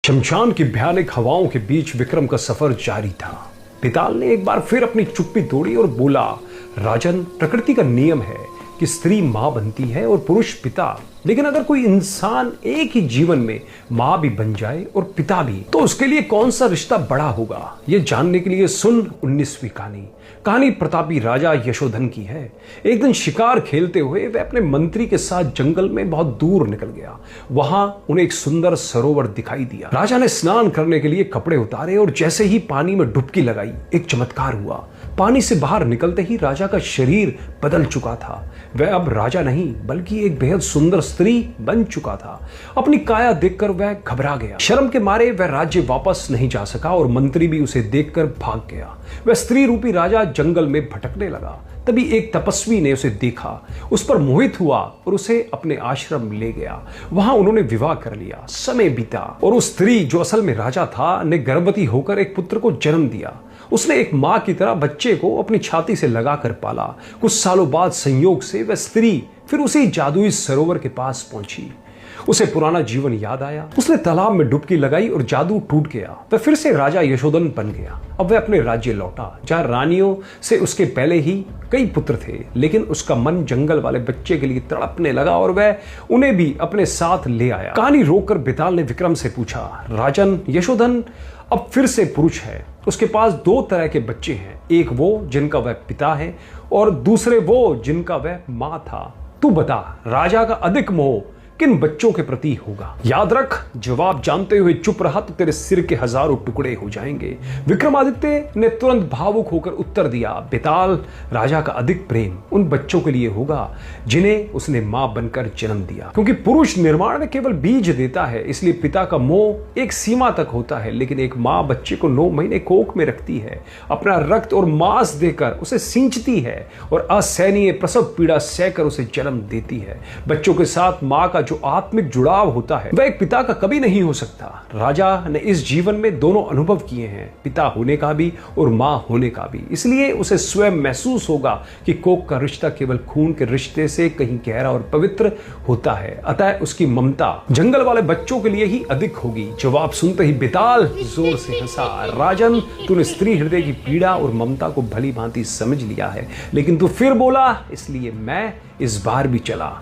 शमशान की भयानक हवाओं के बीच विक्रम का सफर जारी था। बेताल ने एक बार फिर अपनी चुप्पी तोड़ी और बोला, राजन, प्रकृति का नियम है कि स्त्री मां बनती है और पुरुष पिता, लेकिन अगर कोई इंसान एक ही जीवन में मां भी बन जाए और पिता भी, तो उसके लिए कौन सा रिश्ता बड़ा होगा? ये जानने के लिए सुन 19वीं कहानी। कहानी प्रतापी राजा यशोधन की है। एक दिन शिकार खेलते हुए वह अपने मंत्री के साथ जंगल में बहुत दूर निकल गया। वहां उन्हें एक सुंदर सरोवर दिखाई दिया। राजा ने स्नान करने के लिए कपड़े उतारे और जैसे ही पानी में डुबकी लगाई, एक चमत्कार हुआ। पानी से बाहर निकलते ही राजा का शरीर बदल चुका था। वह अब राजा नहीं बल्कि एक बेहद सुंदर स्त्री बन चुका था। अपनी काया देखकर वह घबरा गया। शर्म के मारे वह राज्य वापस नहीं जा सका और मंत्री भी उसे देखकर भाग गया। वह स्त्री रूपी राजा जंगल में भटकने लगा। तभी एक तपस्वी ने उसे देखा, उस पर मोहित हुआ और उसे अपने आश्रम ले गया। वहां उन्होंने विवाह कर लिया। समय बीता और उस स्त्री, जो असल में राजा था, ने गर्भवती होकर एक पुत्र को जन्म दिया। उसने एक मां की तरह बच्चे को अपनी छाती से लगाकर पाला। कुछ सालों बाद संयोग से वह स्त्री फिर उसी जादुई सरोवर के पास पहुंची। उसे पुराना जीवन याद आया। उसने तालाब में डुबकी लगाई और जादू टूट गया। वह फिर से राजा यशोधन बन गया। अब वह अपने राज्य लौटा, जहां रानियों से उसके पहले ही कई पुत्र थे, लेकिन उसका मन जंगल वाले बच्चे के लिए तड़पने लगा और वह उन्हें भी अपने साथ ले आया। कहानी रोककर बेताल ने विक्रम से पूछा, राजन, यशोधन अब फिर से पुरुष है। उसके पास दो तरह के बच्चे हैं, एक वो जिनका वह पिता है और दूसरे वो जिनका वह मां था। तू बता, राजा का अधिक मोह किन बच्चों के प्रति होगा? याद रख, जवाब जानते हुए चुप रहा तो तेरे सिर के हजारों टुकड़े हो जाएंगे। विक्रमादित्य ने तुरंत भावुक होकर उत्तर दिया, बेताल, राजा का अधिक प्रेम उन बच्चों के लिए होगा जिन्हें उसने मां बनकर जन्म दिया। क्योंकि पुरुष निर्माण में केवल बीज देता है, इसलिए पिता का मोह एक सीमा तक होता है, लेकिन एक मां बच्चे को 9 महीने कोख में रखती है, अपना रक्त और मांस देकर उसे सींचती है और असहनीय प्रसव पीड़ा सहकर उसे जन्म देती है। बच्चों के साथ मां का जो आत्मिक जुड़ाव होता है वह एक पिता का कभी नहीं हो सकता। राजा ने इस जीवन में दोनों अनुभव किए हैं, पिता होने का भी और मां होने का भी। इसलिए उसे स्वयं महसूस होगा कि कोख का रिश्ता केवल खून के रिश्ते से कहीं गहरा और पवित्र होता है। अतः उसकी ममता जंगल वाले बच्चों के लिए ही अधिक होगी। जवाब सुनते ही बेताल जोर से हंसा, राजन, तूने स्त्री हृदय की पीड़ा और ममता को भली भांति समझ लिया है, लेकिन तू फिर बोला, इसलिए मैं इस बार भी चला।